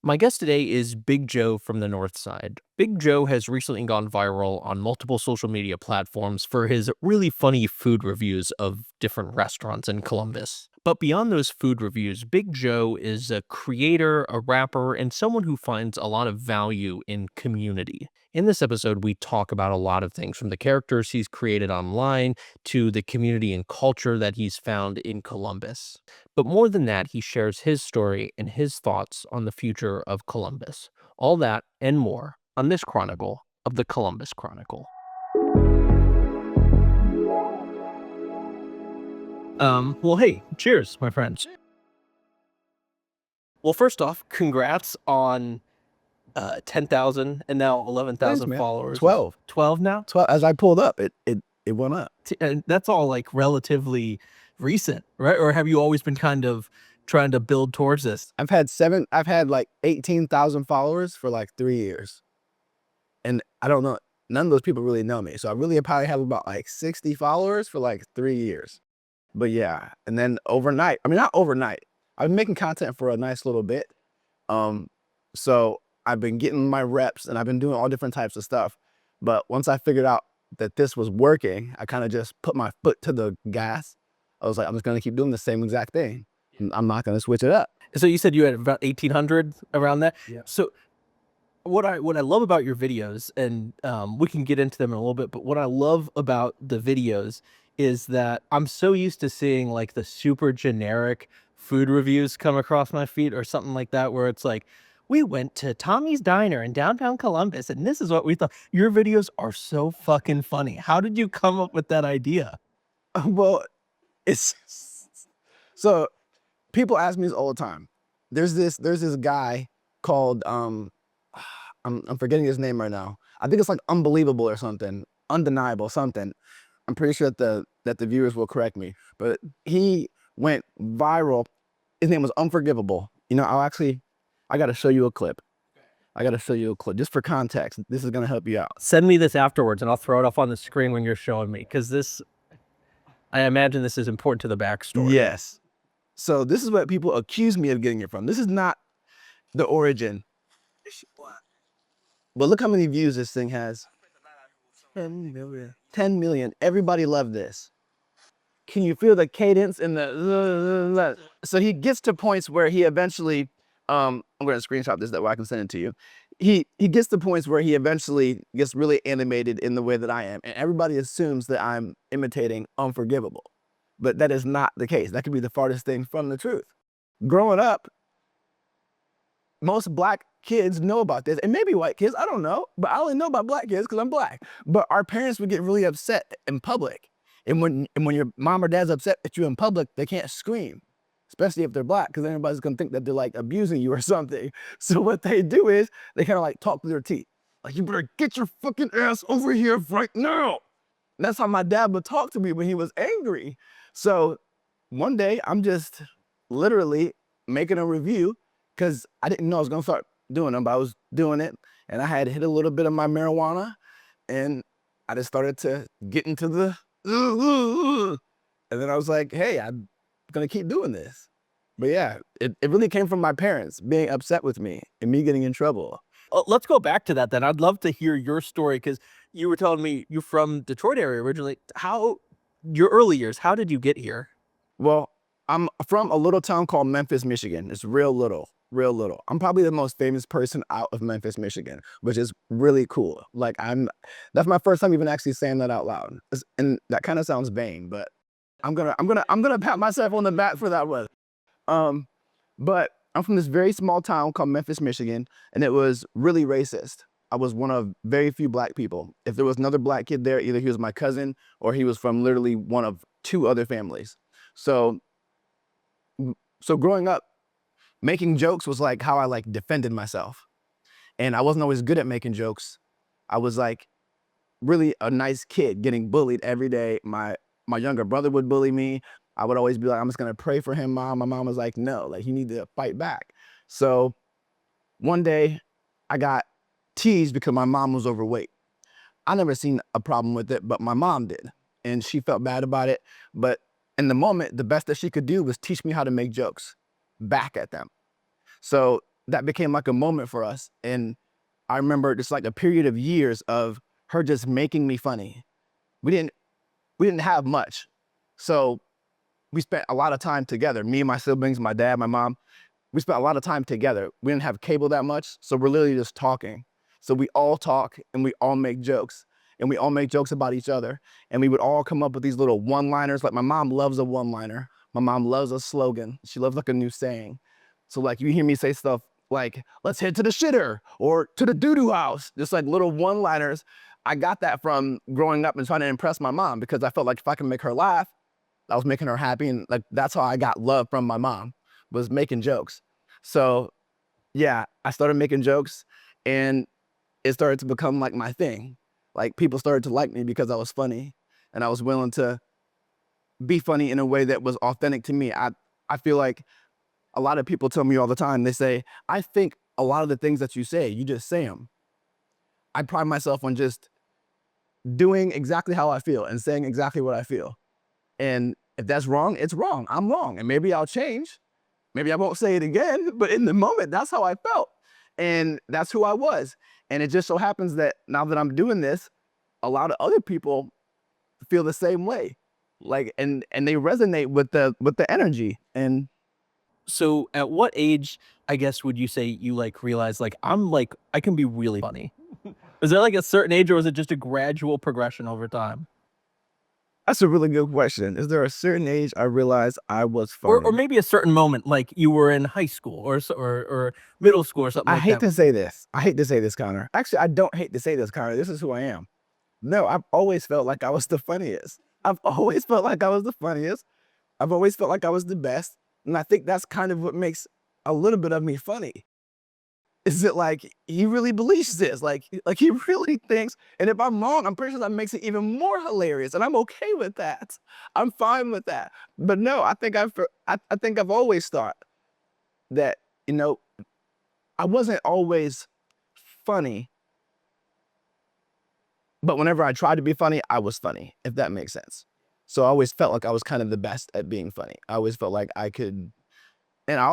My guest today is Big Joe from the Northside. Big Joe has recently gone viral on multiple social media platforms for his really funny food reviews of different restaurants in Columbus. But beyond those food reviews, Big Joe is a creator, a rapper, and someone who finds a lot of value in community. In this episode, we talk about a lot of things from the characters he's created online to the community and culture that he's found in Columbus. But more than that, he shares his story and his thoughts on the future of Columbus. All that and more on this chronicle of the Columbus Chronicle. Well, hey, cheers, my friends. Well, first off, congrats on 10,000 and now Thanks, 11,000 man. followers. 12. 12 now? 12. As I pulled up, it went up. And that's all like relatively recent, right? Or have you always been kind of trying to build towards this? I've had like 18,000 followers for like 3 years. And I don't know, none of those people really know me. So I really probably have about like 60 followers for like 3 years. But yeah, and then overnight, I mean, not overnight, I've been making content for a nice little bit. So I've been getting my reps and I've been doing all different types of stuff. But once I figured out that this was working, I kind of just put my foot to the gas. I was like, I'm just going to keep doing the same exact thing. I'm not going to switch it up. So you said you had about 1,800 around that. Yeah. So what I love about your videos, and we can get into them in a little bit, but what I love about the videos is that I'm so used to seeing like the super generic food reviews come across my feed or something like that, where it's like, we went to Tommy's Diner in downtown Columbus and this is what we thought. Your videos are so fucking funny. How did you come up with that idea? Well, it's so people ask me this all the time. There's this guy called I'm forgetting his name right now. I think it's like Unbelievable or something, Undeniable something. I'm pretty sure that the viewers will correct me, but he went viral. His name was Unforgivable. You know, I got to show you a clip. I got to show you a clip just for context. This is going to help you out. Send me this afterwards and I'll throw it up on the screen when you're showing me, because this, I imagine this is important to the backstory. Yes. So this is what people accuse me of getting it from. This is not the origin. But look how many views this thing has. 10 million. 10 million. Everybody loved this. Can you feel the cadence and the so he gets to points where he eventually I'm going to screenshot this that way I can send it to you. He gets to points where he eventually gets really animated in the way that I am, and everybody assumes that I'm imitating Unforgivable. But that is not the case. That could be the farthest thing from the truth. Growing up, most black kids know about this, and maybe white kids, I don't know, but I only know about black kids because I'm black. But our parents would get really upset in public. And when your mom or dad's upset at you in public, they can't scream, especially if they're black, because everybody's gonna think that they're like abusing you or something. So what they do is they kind of like talk through their teeth. Like, you better get your fucking ass over here right now. And that's how my dad would talk to me when he was angry. So one day I'm just literally making a review because I didn't know I was gonna start doing them, but I was doing it, and I had hit a little bit of my marijuana, and I just started to get into the and then I was like, hey, I'm gonna keep doing this. But yeah, it really came from my parents being upset with me and me getting in trouble. Let's go back to that then. I'd love to hear your story, because you were telling me you're from Detroit area originally. How, your early years, how did you get here? Well, I'm from a little town called Memphis, Michigan. It's real little. I'm probably the most famous person out of Memphis, Michigan, which is really cool. Like, that's my first time even actually saying that out loud. And that kind of sounds vain, but I'm gonna pat myself on the back for that one. But I'm from this very small town called Memphis, Michigan, and it was really racist. I was one of very few black people. If there was another black kid there, either he was my cousin or he was from literally one of two other families. So growing up, making jokes was like how I like defended myself. And I wasn't always good at making jokes. I was like really a nice kid getting bullied every day. My younger brother would bully me. I would always be like, I'm just gonna pray for him, Mom. My mom was like, no, like, you need to fight back. So one day I got teased because my mom was overweight. I never seen a problem with it, but my mom did. And she felt bad about it. But in the moment, the best that she could do was teach me how to make jokes back at them. So that became like a moment for us. And I remember just like a period of years of her just making me funny. We didn't have much. So we spent a lot of time together. Me and my siblings, my dad, my mom, we spent a lot of time together. We didn't have cable that much, so we're literally just talking. So we all talk and we all make jokes. And we all make jokes about each other. And we would all come up with these little one-liners. Like my mom loves a one-liner. My mom loves a slogan. She loves like a new saying. So like you hear me say stuff like, let's head to the shitter or to the doo-doo house. Just like little one-liners. I got that from growing up and trying to impress my mom because I felt like if I can make her laugh, I was making her happy. And like that's how I got love from my mom, was making jokes. So yeah, I started making jokes and it started to become like my thing. Like people started to like me because I was funny and I was willing to be funny in a way that was authentic to me. I feel like a lot of people tell me all the time, they say, I think a lot of the things that you say, you just say them. I pride myself on just doing exactly how I feel and saying exactly what I feel. And if that's wrong, it's wrong. I'm wrong. And maybe I'll change. Maybe I won't say it again, but in the moment, that's how I felt. And that's who I was. And it just so happens that now that I'm doing this, a lot of other people feel the same way. Like, and they resonate with the energy. And So at what age, I guess, would you say you like realize like I can be really funny? Is there like a certain age, or was it just a gradual progression over time? that's a really good question. Is there a certain age I realized I was Or funny? maybe a certain moment, like you were in high school or middle school or something I like hate that. to say this. I hate to say this, Connor. Actually, I don't hate to say this, Connor. This is who I am. No, I've always felt like I was the funniest. I've always felt like I was the funniest. I've always felt like I was the best. And I think that's kind of what makes a little bit of me funny. Is it like he really believes this? Like he really thinks, and if I'm wrong, I'm pretty sure that makes it even more hilarious. And I'm okay with that. I'm fine with that. But no, I think I've always thought that, you know, I wasn't always funny, but whenever I tried to be funny, I was funny, if that makes sense. So I always felt like I was kind of the best at being funny. I always felt like I could. And I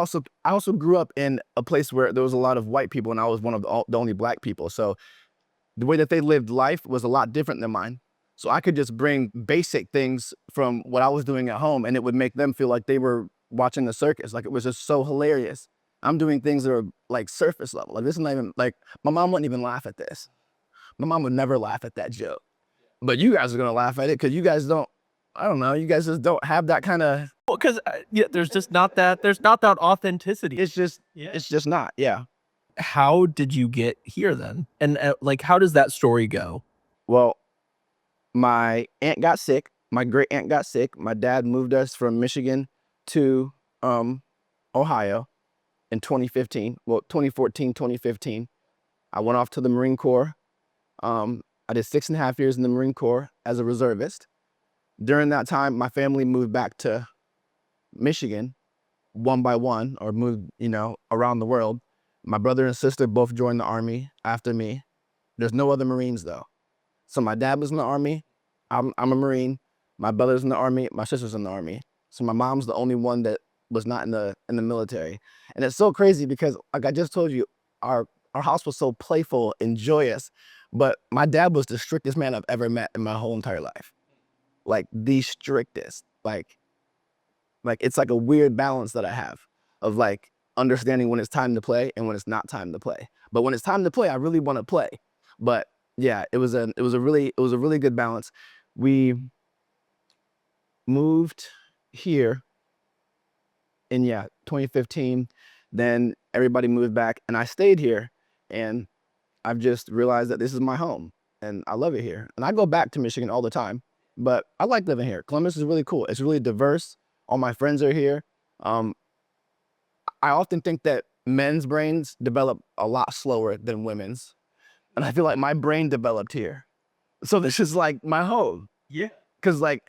also grew up in a place where there was a lot of white people and I was one of the only black people. So the way that they lived life was a lot different than mine. So I could just bring basic things from what I was doing at home and it would make them feel like they were watching the circus. Like it was just so hilarious. I'm doing things that are like surface level. Like this is not even like my mom wouldn't even laugh at this. My mom would never laugh at that joke. But you guys are gonna laugh at it because you guys don't, I don't know, you guys just don't have that kind of, Well, because yeah, there's not that authenticity. Yeah. it's just not, yeah. How did you get here then? And like, how does that story go? Well, my aunt got sick. My great aunt got sick. My dad moved us from Michigan to um, Ohio in 2015. Well, 2014, 2015. I went off to the Marine Corps. I did 6.5 years in the Marine Corps as a reservist. During that time, my family moved back to Michigan one by one, or moved, around the world. My brother and sister both joined the Army after me. There's no other Marines though. So my dad was in the Army. I'm a Marine. My brother's in the Army. My sister's in the Army. So my mom's the only one that was not in the military. And it's so crazy because, like I just told you, our house was so playful and joyous. But my dad was the strictest man I've ever met in my whole entire life. Like the strictest. Like it's like a weird balance that I have of like understanding when it's time to play and when it's not time to play. But when it's time to play, I really want to play. But yeah, it was a really good balance. We moved here in 2015. Then everybody moved back and I stayed here and I've just realized that this is my home and I love it here. And I go back to Michigan all the time, but I like living here. Columbus is really cool. It's really diverse. All my friends are here. Um, I often think that men's brains develop a lot slower than women's. And I feel like my brain developed here. So this is like my home. Yeah. Cause like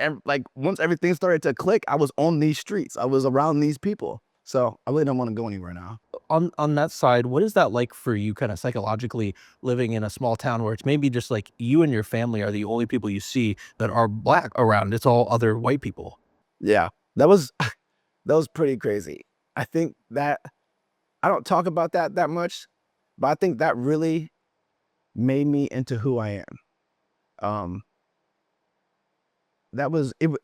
once everything started to click, I was on these streets. I was around these people. So I really don't want to go anywhere now. On that side, what is that like for you kind of psychologically living in a small town where it's maybe just like you and your family are the only people you see that are black around? It's all other white people. Yeah, that was that was pretty crazy. I think that I don't talk about that much, but I think that really made me into who I am. Um, it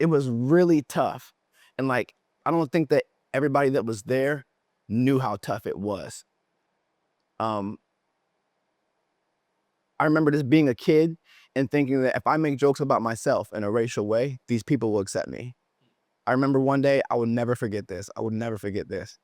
was really tough. And like, I don't think that everybody that was there knew how tough it was. Um, I remember just being a kid and thinking that if I make jokes about myself in a racial way, these people will accept me. I remember one day, I will never forget this. I will never forget this.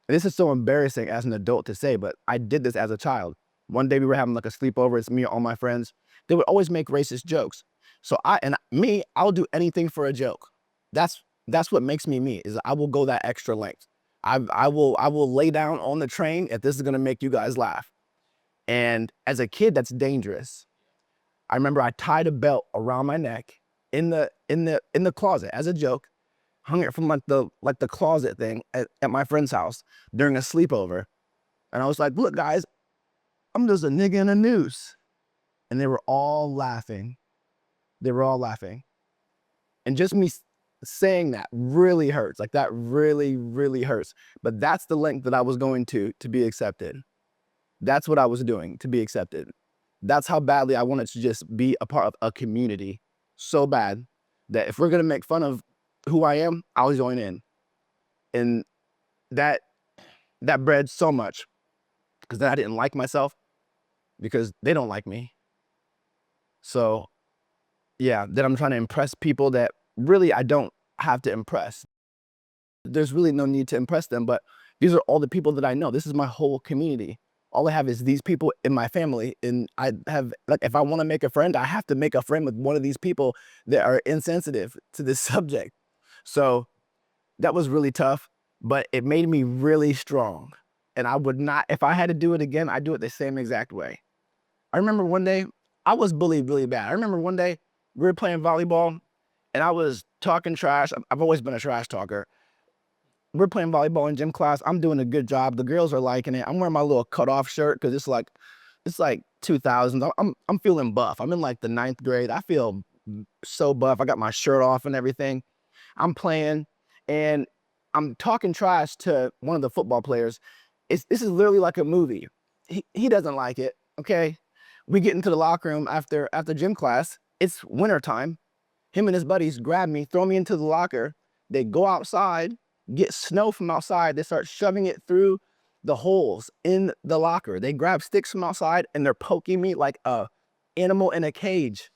And this is so embarrassing as an adult to say, but I did this as a child. One day we were having like a sleepover. It's me and all my friends. They would always make racist jokes. So I'll do anything for a joke. That's what makes me me, is I will go that extra length. I will lay down on the train if this is gonna make you guys laugh. And as a kid, that's dangerous. I remember I tied a belt around my neck in the closet as a joke, hung it from like the closet thing at my friend's house during a sleepover. And I was like, look, guys, I'm just a nigga in a noose. And they were all laughing. They were all laughing. And just me saying that really hurts. Like that really, really hurts. But that's the length that I was going to be accepted. That's what I was doing to be accepted. That's how badly I wanted to just be a part of a community, so bad that if we're gonna make fun of who I am, I'll join in. And that bred so much, because then I didn't like myself because they don't like me. So yeah, then I'm trying to impress people that really I don't have to impress. There's really no need to impress them, but these are all the people that I know. This is my whole community. All I have is these people in my family, and I have, like, if I want to make a friend, I have to make a friend with one of these people that are insensitive to this subject. So that was really tough, but it made me really strong. And I would not, if I had to do it again, I'd do it the same exact way. I remember one day, I was bullied really bad. I remember one day we were playing volleyball and I was talking trash. I've always been a trash talker. We're playing volleyball in gym class. I'm doing a good job. The girls are liking it. I'm wearing my little cutoff shirt because it's like 2000s. I'm feeling buff. I'm in like the ninth grade. I feel so buff. I got my shirt off and everything. I'm playing and I'm talking trash to one of the football players. This is literally like a movie. He doesn't like it. Okay, we get into the locker room after gym class. It's winter time. Him and his buddies grab me, throw me into the locker. They go outside, get snow from outside. They start shoving it through the holes in the locker. They grab sticks from outside and they're poking me like a animal in a cage.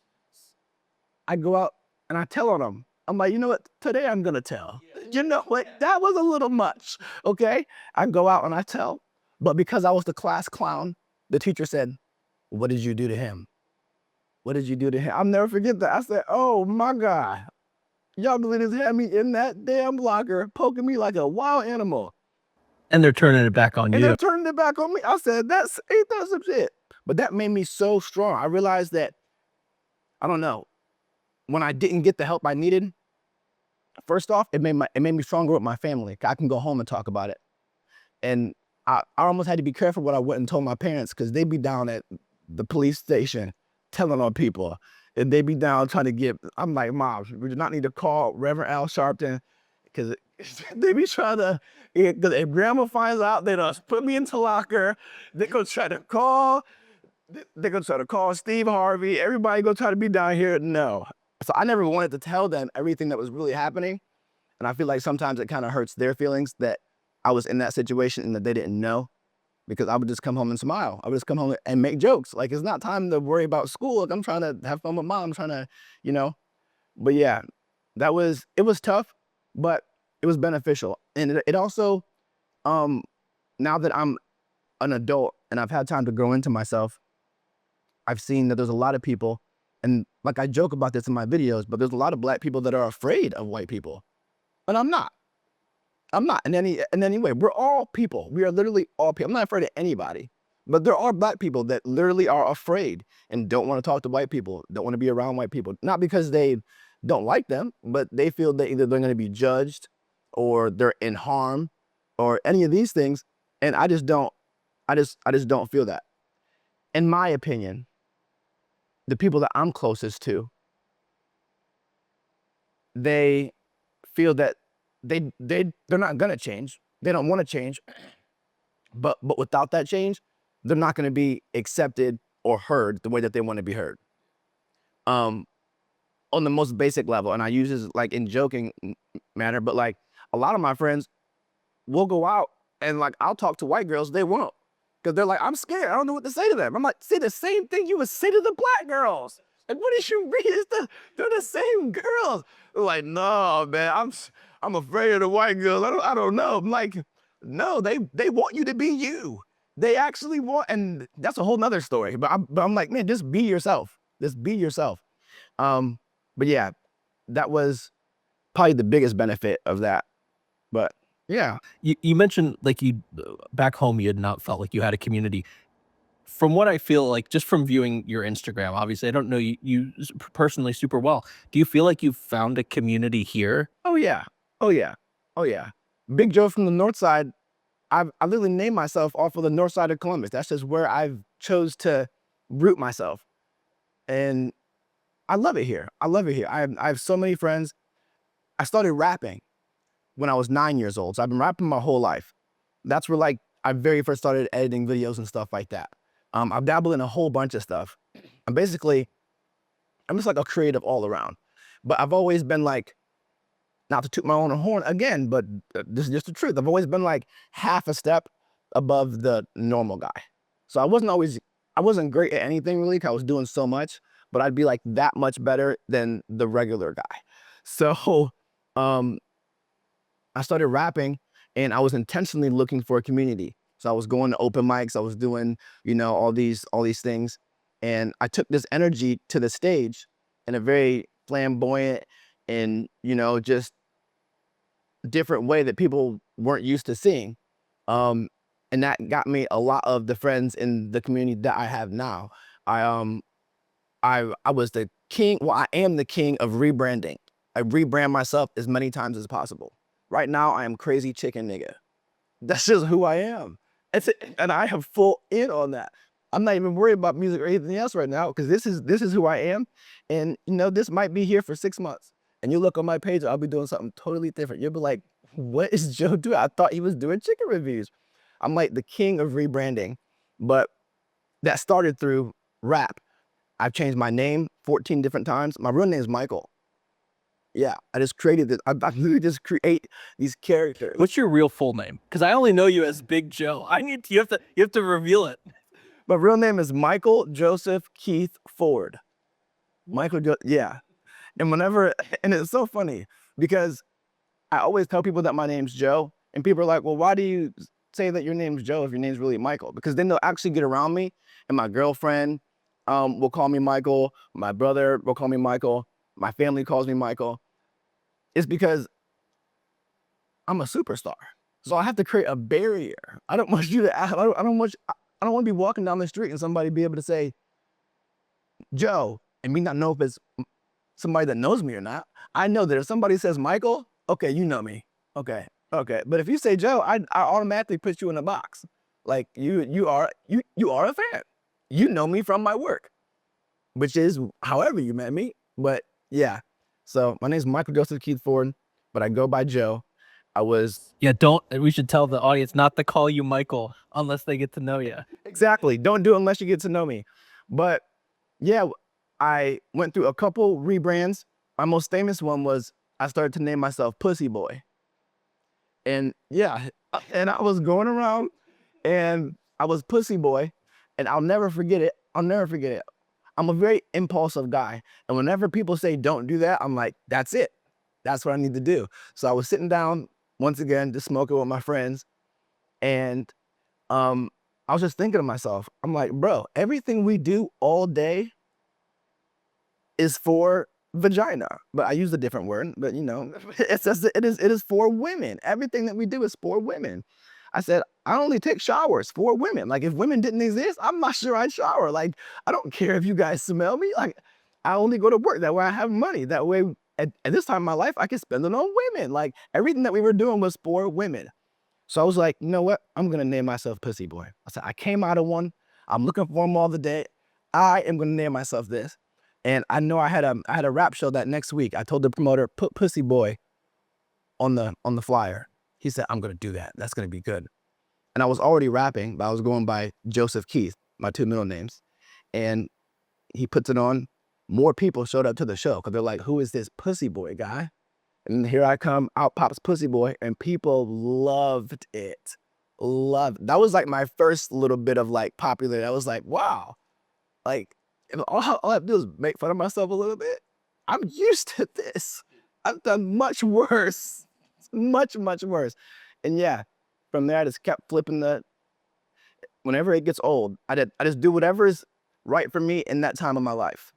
I go out and I tell on them. I'm like, you know what? Today I'm gonna tell. You know what? That was a little much. Okay. I go out and I tell. But because I was the class clown, the teacher said, what did you do to him? What did you do to him? I'll never forget that. I said, oh my God. Y'all believe this had me in that damn locker, poking me like a wild animal. And they're turning it back on And you. they're turning it back on me. I said, ain't that some shit? But that made me so strong. I realized that, I don't know, when I didn't get the help I needed, first off, it made me stronger with my family. I can go home and talk about it. And I almost had to be careful what I went and told my parents, because they'd be down at the police station telling on people. And they'd be down trying to get, I'm like, Mom, we do not need to call Reverend Al Sharpton, because they be trying to, because if grandma finds out, they done put me into locker, they're gonna try to call, they're gonna try to call Steve Harvey, everybody gonna try to be down here. No. So I never wanted to tell them everything that was really happening. And I feel like sometimes it kind of hurts their feelings that I was in that situation and that they didn't know, because I would just come home and smile. I would just come home and make jokes. Like, it's not time to worry about school. Like, I'm trying to have fun with Mom. I'm trying to, you know. But yeah, it was tough, but it was beneficial. And it also, now that I'm an adult and I've had time to grow into myself, I've seen that there's a lot of people, and like I joke about this in my videos, but there's a lot of Black people that are afraid of white people. And I'm not. I'm not in any way. We're all people. We are literally all people. I'm not afraid of anybody. But there are Black people that literally are afraid and don't want to talk to white people, don't want to be around white people. Not because they don't like them, but they feel that either they're going to be judged or they're in harm or any of these things. And I just don't, I just don't feel that. In my opinion, the people that I'm closest to, they feel that they're not gonna change. They don't want to change. But without that change, they're not going to be accepted or heard the way that they want to be heard. On the most basic level, and I use this like in joking manner, but like a lot of my friends will go out and like I'll talk to white girls, they won't. Because they're like, I'm scared. I don't know what to say to them. I'm like, say the same thing you would say to the black girls. Like, what did you read? They're the same girls. They're like, no, man, I'm afraid of the white girls. I don't know. I'm like, no, they want you to be you. They actually want, and that's a whole nother story. But I'm like, man, just be yourself. Just be yourself. But yeah, that was probably the biggest benefit of that. But yeah. You mentioned like you back home you had not felt like you had a community. From what I feel like, just from viewing your Instagram, obviously I don't know you personally super well. Do you feel like you've found a community here? Oh yeah. Oh yeah. Oh yeah. Big Joe from the Northside. I literally named myself off of the north side of Columbus. That's just where I've chose to root myself. And I love it here. I love it here. I have so many friends. I started rapping when I was 9 years old. So I've been rapping my whole life. That's where like I very first started editing videos and stuff like that. I've dabbled in a whole bunch of stuff. I'm just like a creative all around. But I've always been like, not to toot my own horn again, but this is just the truth. I've always been like half a step above the normal guy. So I wasn't great at anything really because I was doing so much, but I'd be like that much better than the regular guy. So um, I started rapping and I was intentionally looking for a community. So I was going to open mics, I was doing, all these things. And I took this energy to the stage in a very flamboyant and, just different way that people weren't used to seeing. And that got me a lot of the friends in the community that I have now. I was the king. Well, I am the king of rebranding. I rebrand myself as many times as possible. Right now, I am crazy chicken nigga. That's just who I am. And I have full in on that. I'm not even worried about music or anything else right now because this is who I am. And this might be here for 6 months. And you look on my page, I'll be doing something totally different. You'll be like, what is Joe doing? I thought he was doing chicken reviews. I'm like the king of rebranding. But that started through rap. I've changed my name 14 different times. My real name is Michael. Yeah, I just created this. I literally just create these characters. What's your real full name? Because I only know you as Big Joe. You have to reveal it. My real name is Michael Joseph Keith Ford. Yeah. And it's so funny because I always tell people that my name's Joe, and people are like, well, why do you say that your name's Joe if your name's really Michael? Because then they'll actually get around me, and my girlfriend will call me Michael, my brother will call me Michael, my family calls me Michael. It's because I'm a superstar. So I have to create a barrier. I don't want you to, I don't want to be walking down the street and somebody be able to say, Joe, and me not know if it's somebody that knows me or not. I know that if somebody says Michael, okay, you know me. Okay. But if you say Joe, I automatically put you in a box. Like you are a fan. You know me from my work, which is however you met me. But yeah. So my name is Michael Joseph Keith Ford, but I go by Joe. We should tell the audience not to call you Michael unless they get to know you. Exactly. Don't do it unless you get to know me. But yeah, I went through a couple rebrands. My most famous one was I started to name myself Pussy Boy. And yeah, and I was going around and I was Pussy Boy, and I'll never forget it. I'm a very impulsive guy. And whenever people say don't do that, I'm like, that's it. That's what I need to do. So I was sitting down once again, just smoking with my friends. And I was just thinking to myself, I'm like, bro, everything we do all day is for vagina. But I use a different word, but it is for women. Everything that we do is for women. I said, I only take showers for women. Like if women didn't exist, I'm not sure I'd shower. Like, I don't care if you guys smell me. Like, I only go to work. That way I have money. That way at this time in my life, I can spend it on women. Like everything that we were doing was for women. So I was like, you know what? I'm going to name myself Pussy Boy. I said, I came out of one. I'm looking for them all the day. I am going to name myself this. And I know I had a rap show that next week. I told the promoter, put Pussy Boy on the flyer. He said, I'm going to do that. That's going to be good. and I was already rapping, but I was going by Joseph Keith, my 2 middle names. And he puts it on. More people showed up to the show because they're like, who is this Pussy Boy guy? And here I come, out pops Pussy Boy, and people loved it. That was like my first little bit of like popularity. I was like, wow, like if all I have to do is make fun of myself a little bit, I'm used to this. I've done much worse, much, much worse. And yeah, from there I just kept flipping whenever it gets old, I just do whatever is right for me in that time of my life.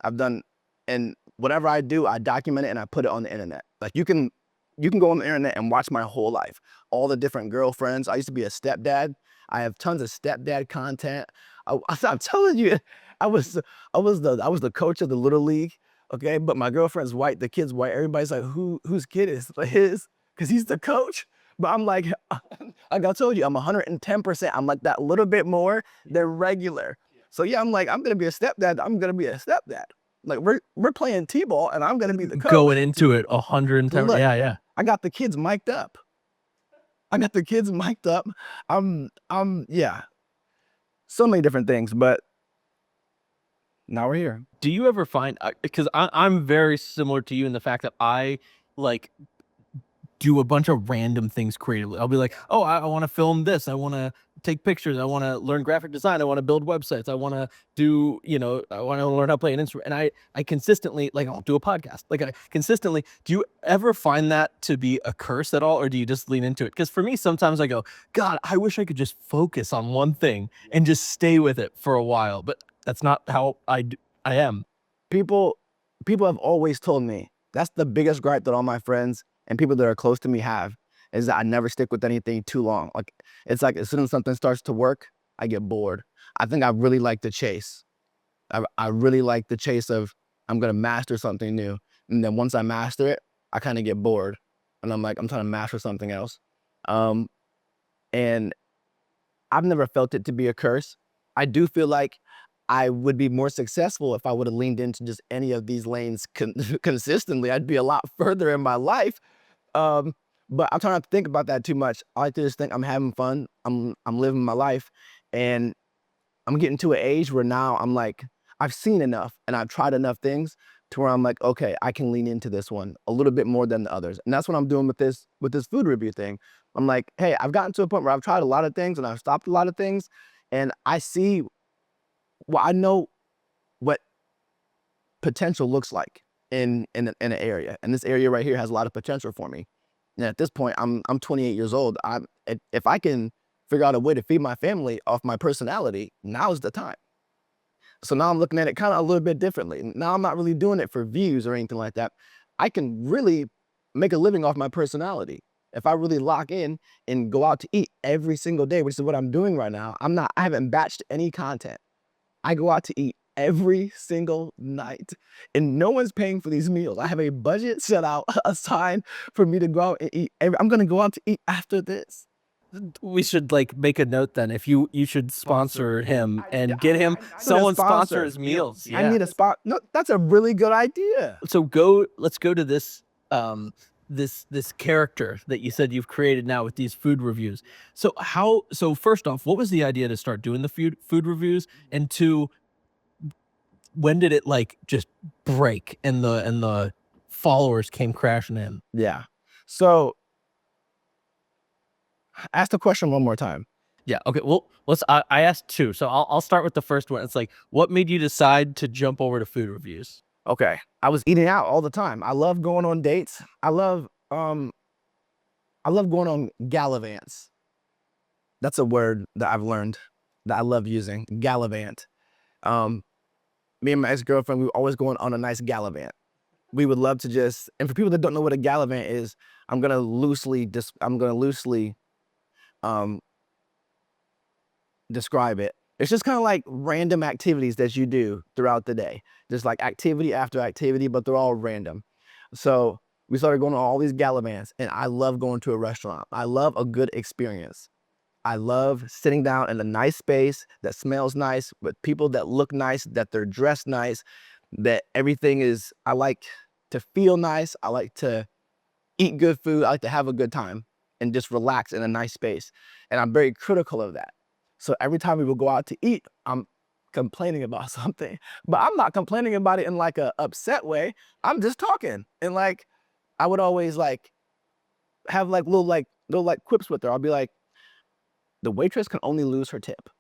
I've done, and whatever I do, I document it and I put it on the internet. Like you can go on the internet and watch my whole life, all the different girlfriends. I used to be a stepdad. I have tons of stepdad content. I'm telling you, I was the coach of the little league. Okay, but my girlfriend's white, the kid's white. Everybody's like, whose kid is his? Because he's the coach. But I'm like, like I told you, I'm 110%. I'm like that little bit more than regular. So yeah, I'm like, I'm gonna be a stepdad. I'm gonna be a stepdad. Like we're playing t-ball, and I'm gonna be the coach. Going into it 110. Look, Yeah. I got the kids mic'd up. Yeah. So many different things, but now we're here. Do you ever find, because I'm very similar to you in the fact that I like do a bunch of random things creatively. I'll be like, oh, I want to film this. I want to take pictures. I want to learn graphic design. I want to build websites. I want to do, I want to learn how to play an instrument. And I consistently, like, I'll do a podcast. Like, I consistently, do you ever find that to be a curse at all? Or do you just lean into it? Because for me, sometimes I go, God, I wish I could just focus on one thing and just stay with it for a while. But that's not how I am. People have always told me, that's the biggest gripe that all my friends and people that are close to me have, is that I never stick with anything too long. Like, it's like as soon as something starts to work, I get bored. I think I really like the chase. I really like the chase of, I'm gonna master something new. And then once I master it, I kind of get bored. And I'm like, I'm trying to master something else. And I've never felt it to be a curse. I do feel like I would be more successful if I would have leaned into just any of these lanes consistently. I'd be a lot further in my life. But I'm trying not to think about that too much. I like to just think I'm having fun. I'm living my life, and I'm getting to an age where now I'm like, I've seen enough and I've tried enough things to where I'm like, okay, I can lean into this one a little bit more than the others. And that's what I'm doing with this food review thing. I'm like, hey, I've gotten to a point where I've tried a lot of things and I've stopped a lot of things, and I see, well, I know what potential looks like in an area. And this area right here has a lot of potential for me. And at this point, I'm 28 years old. If I can figure out a way to feed my family off my personality, now's the time. So now I'm looking at it kind of a little bit differently. Now I'm not really doing it for views or anything like that. I can really make a living off my personality. If I really lock in and go out to eat every single day, which is what I'm doing right now, I haven't batched any content. I go out to eat every single night, and no one's paying for these meals. I have a budget set out aside for me to go out and eat. I'm gonna go out to eat after this. We should like make a note then. If you should sponsor him and get him someone sponsor his meals. I need a spot. No, that's a really good idea. So let's go to this this character that you said you've created now with these food reviews. So first off, what was the idea to start doing the food reviews? And two, when did it like just break and the followers came crashing in? Yeah. So ask the question one more time. Yeah. Okay. Well, I asked two, so I'll start with the first one. It's like, what made you decide to jump over to food reviews? Okay. I was eating out all the time. I love going on dates. I love going on gallivants. That's a word that I've learned that I love using. Gallivant. Me and my ex-girlfriend, we were always going on a nice gallivant. We would love to just, and for people that don't know what a gallivant is, I'm gonna loosely describe it. It's just kind of like random activities that you do throughout the day. Just like activity after activity, but they're all random. So we started going on all these gallivants, and I love going to a restaurant. I love a good experience. I love sitting down in a nice space that smells nice, with people that look nice, that they're dressed nice, that everything is, I like to feel nice. I like to eat good food. I like to have a good time. and just relax in a nice space. And I'm very critical of that. So every time we would go out to eat, I'm complaining about something, but I'm not complaining about it in like a upset way. I'm just talking. And like, I would always like have like little like quips with her. I'll be like, the waitress can only lose her tip.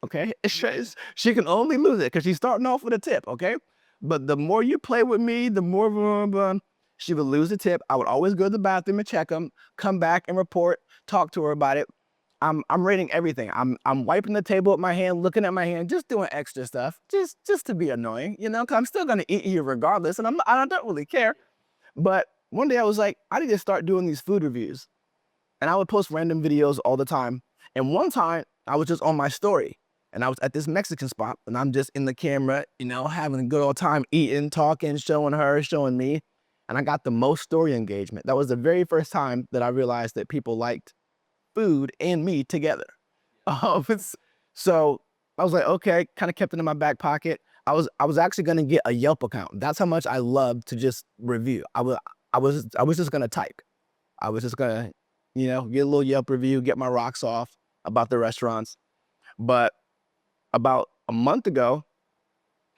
Okay. She can only lose it because she's starting off with a tip. Okay. But the more you play with me, the more blah, blah, blah, she would lose the tip. I would always go to the bathroom and check them, come back and report, talk to her about it. I'm rating everything. I'm wiping the table with my hand, looking at my hand, just doing extra stuff, just to be annoying, you know, because I'm still gonna eat you regardless, and I don't really care. But one day I was like, I need to start doing these food reviews, and I would post random videos all the time. And one time I was just on my story, and I was at this Mexican spot, and I'm just in the camera, you know, having a good old time, eating, talking, showing her, showing me, and I got the most story engagement. That was the very first time that I realized that people liked food and me together. So I was like, okay, kind of kept it in my back pocket. I was actually gonna get a Yelp account. That's how much I love to just review. I was just gonna type. I was just gonna, you know, get a little Yelp review, get my rocks off about the restaurants. But about a month ago,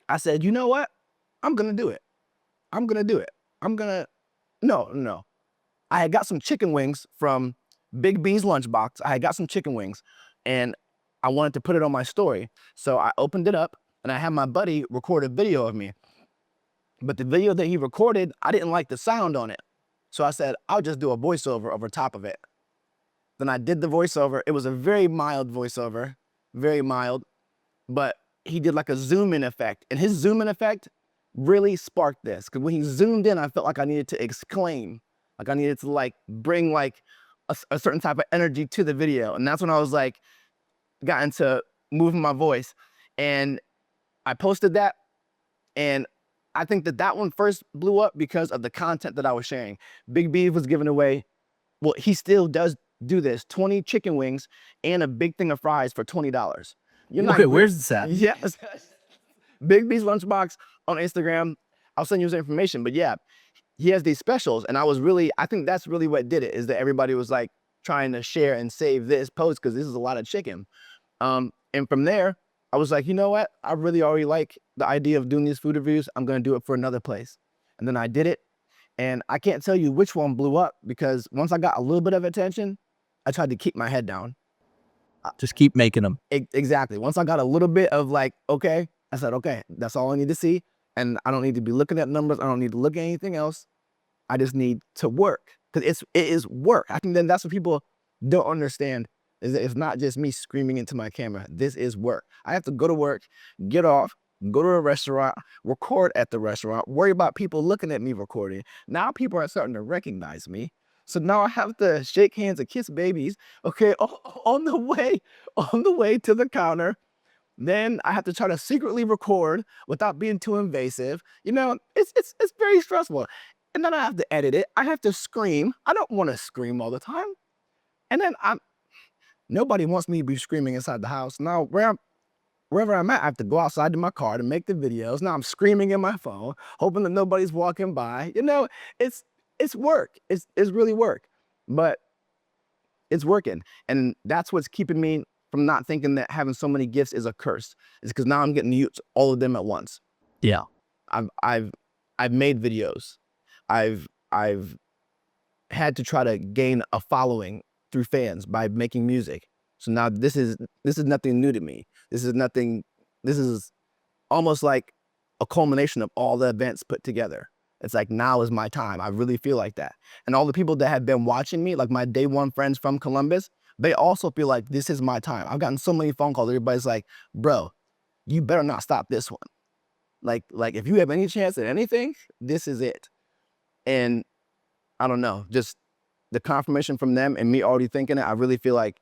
I said, you know what? I'm gonna do it. I'm gonna do it. I'm gonna no. I had got some chicken wings from Big B's lunchbox. I had got some chicken wings and I wanted to put it on my story. So I opened it up and I had my buddy record a video of me. But the video that he recorded, I didn't like the sound on it. So I said, I'll just do a voiceover over top of it. Then I did the voiceover. It was a very mild voiceover, very mild, but he did like a zoom in effect. And his zoom in effect really sparked this. Because when he zoomed in, I felt like I needed to exclaim. Like I needed to like bring like a certain type of energy to the video. And that's when I was like, got into moving my voice. And I posted that. And I think that that one first blew up because of the content that I was sharing. Big B was giving away, well, he still does do this, 20 chicken wings and a big thing of fries for $20. You're not, Okay, where's this at? yes. Big B's Lunchbox on Instagram. I'll send you his information. But yeah, he has these specials. And I think that's really what did it, is that everybody was like trying to share and save this post because this is a lot of chicken. And from there, I was like, you know what? I really already like the idea of doing these food reviews. I'm going to do it for another place. And then I did it. And I can't tell you which one blew up because once I got a little bit of attention, I tried to keep my head down. Just keep making them. Exactly. Once I got a little bit of like, okay, I said, okay, that's all I need to see. And I don't need to be looking at numbers. I don't need to look at anything else. I just need to work because it is work. I think then that's what people don't understand, is that it's not just me screaming into my camera. This is work. I have to go to work, get off, go to a restaurant, record at the restaurant, worry about people looking at me recording. Now people are starting to recognize me. So now I have to shake hands and kiss babies, okay, on the way to the counter. Then I have to try to secretly record without being too invasive. You know, it's very stressful. And then I have to edit it. I have to scream. I don't want to scream all the time. And then nobody wants me to be screaming inside the house. Now, wherever I'm at, I have to go outside to my car to make the videos. Now I'm screaming in my phone, hoping that nobody's walking by. You know, it's work. It's really work. But it's working. And that's what's keeping me from not thinking that having so many gifts is a curse. It's because now I'm getting to use all of them at once. Yeah. I've made videos. I've had to try to gain a following through fans by making music. So now this is nothing new to me. This is almost like a culmination of all the events put together. It's like, now is my time. I really feel like that. And all the people that have been watching me, like my day one friends from Columbus, they also feel like this is my time. I've gotten so many phone calls. Everybody's like, bro, you better not stop this one. Like if you have any chance at anything, this is it. And I don't know, just the confirmation from them and me already thinking it, I really feel like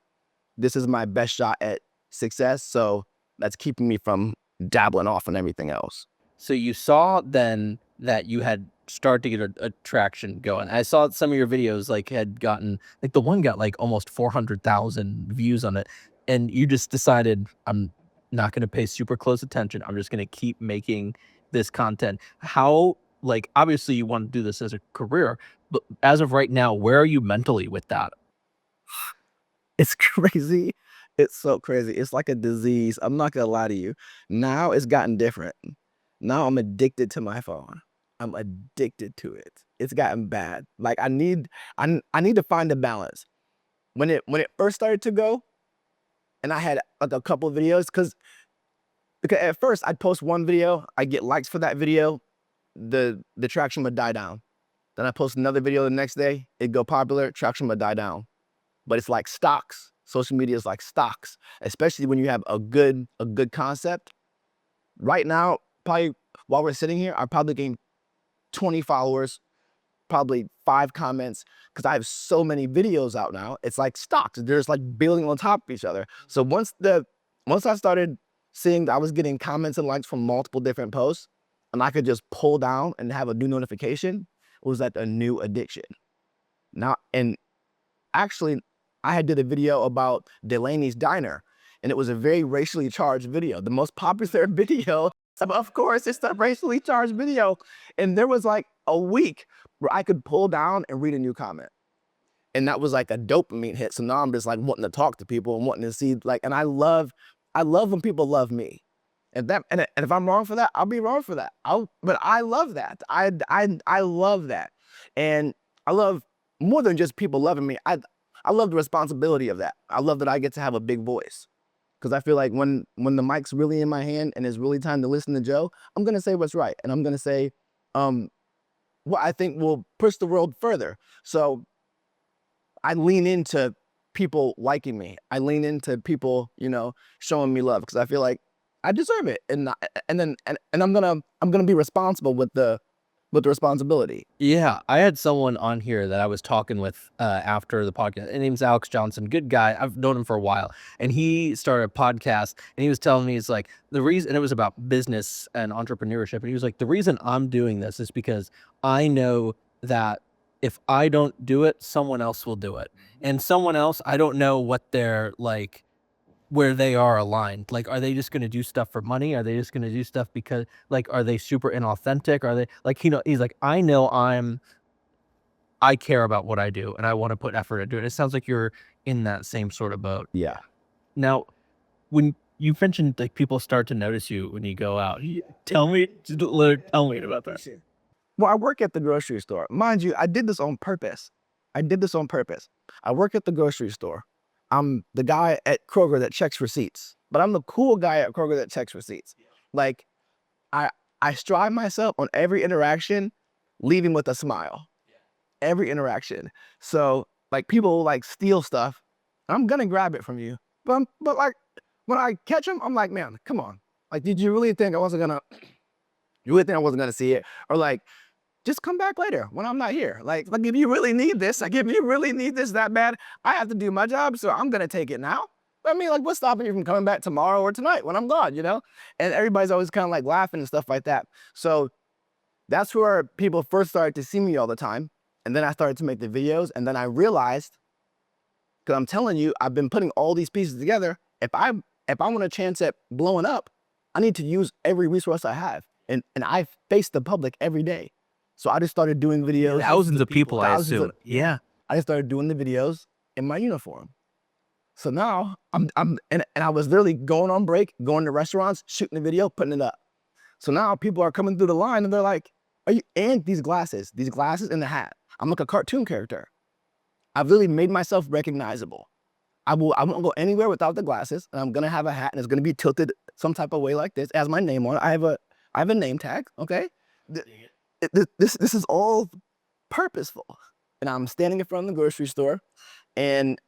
this is my best shot at success. So that's keeping me from dabbling off on everything else. So you saw then that you had started to get a traction going. I saw some of your videos like had gotten, like the one got like almost 400,000 views on it. And you just decided, I'm not going to pay super close attention. I'm just going to keep making this content. How, like, obviously you want to do this as a career, but as of right now, where are you mentally with that? It's crazy. It's so crazy. It's like a disease. I'm not gonna lie to you. Now it's gotten different. Now I'm addicted to my phone. I'm addicted to it. It's gotten bad. Like I need to find a balance. When it first started to go, and I had like a couple videos, because at first I'd post one video, I'd get likes for that video, the traction would die down. Then I post another video the next day, it'd go popular, traction would die down. But it's like stocks. Social media is like stocks, especially when you have a good concept. Right now, probably while we're sitting here, I probably gained 20 followers, probably 5 comments, because I have so many videos out now. It's like stocks. They're just like building on top of each other. So once I started seeing that I was getting comments and likes from multiple different posts, and I could just pull down and have a new notification, it was like a new addiction. Now, and actually, I had did a video about Delaney's Diner, and it was a very racially charged video. The most popular video, of course, it's the racially charged video. And there was like a week where I could pull down and read a new comment. And that was like a dopamine hit. So now I'm just like wanting to talk to people and wanting to see, like, and I love when people love me. And if I'm wrong for that, I'll be wrong for that. But I love that. I love that. And I love more than just people loving me. I love the responsibility of that. I love that I get to have a big voice, because I feel like when the mic's really in my hand and it's really time to listen to Joe, I'm gonna say what's right, and I'm gonna say what I think will push the world further. So I lean into people liking me. I lean into people, showing me love, because I feel like I deserve it, and I'm gonna be responsible with the responsibility. Yeah, I had someone on here that I was talking with after the podcast. His name's Alex Johnson, good guy. I've known him for a while, and he started a podcast. And he was telling me, it's like the reason, and it was about business and entrepreneurship. And he was like, the reason I'm doing this is because I know that if I don't do it, someone else will do it, and someone else, I don't know what they're like, where they are aligned. Like, are they just gonna do stuff for money? Are they just gonna do stuff because, like, are they super inauthentic? Are they like, he's like, I know I care about what I do and I want to put effort into it. It sounds like you're in that same sort of boat. Yeah. Now, when you mentioned like people start to notice you when you go out, tell me about that. Well, I work at the grocery store. Mind you, I did this on purpose. I work at the grocery store. I'm the guy at Kroger that checks receipts, but I'm the cool guy at Kroger that checks receipts. Like, I strive myself on every interaction, leaving with a smile. Every interaction. So like, people like steal stuff, I'm gonna grab it from you. But like, when I catch them, I'm like, man, come on. Like, did you really think I wasn't gonna see it? Or like, just come back later when I'm not here. Like if you really need this, that bad, I have to do my job, so I'm gonna take it now. I mean, like, what's stopping you from coming back tomorrow or tonight when I'm gone, And everybody's always kind of like laughing and stuff like that. So that's where people first started to see me all the time. And then I started to make the videos, and then I realized, because I'm telling you, I've been putting all these pieces together. If I want a chance at blowing up, I need to use every resource I have. And I face the public every day. So I just started doing videos. Thousands of people, I assume. Yeah. I just started doing the videos in my uniform. So now and I was literally going on break, going to restaurants, shooting a video, putting it up. So now people are coming through the line and they're like, and these glasses and the hat. I'm like a cartoon character. I've really made myself recognizable. I won't go anywhere without the glasses, and I'm gonna have a hat, and it's gonna be tilted some type of way like this. It has my name on it. I have a name tag, okay? This is all purposeful. And I'm standing in front of the grocery store, and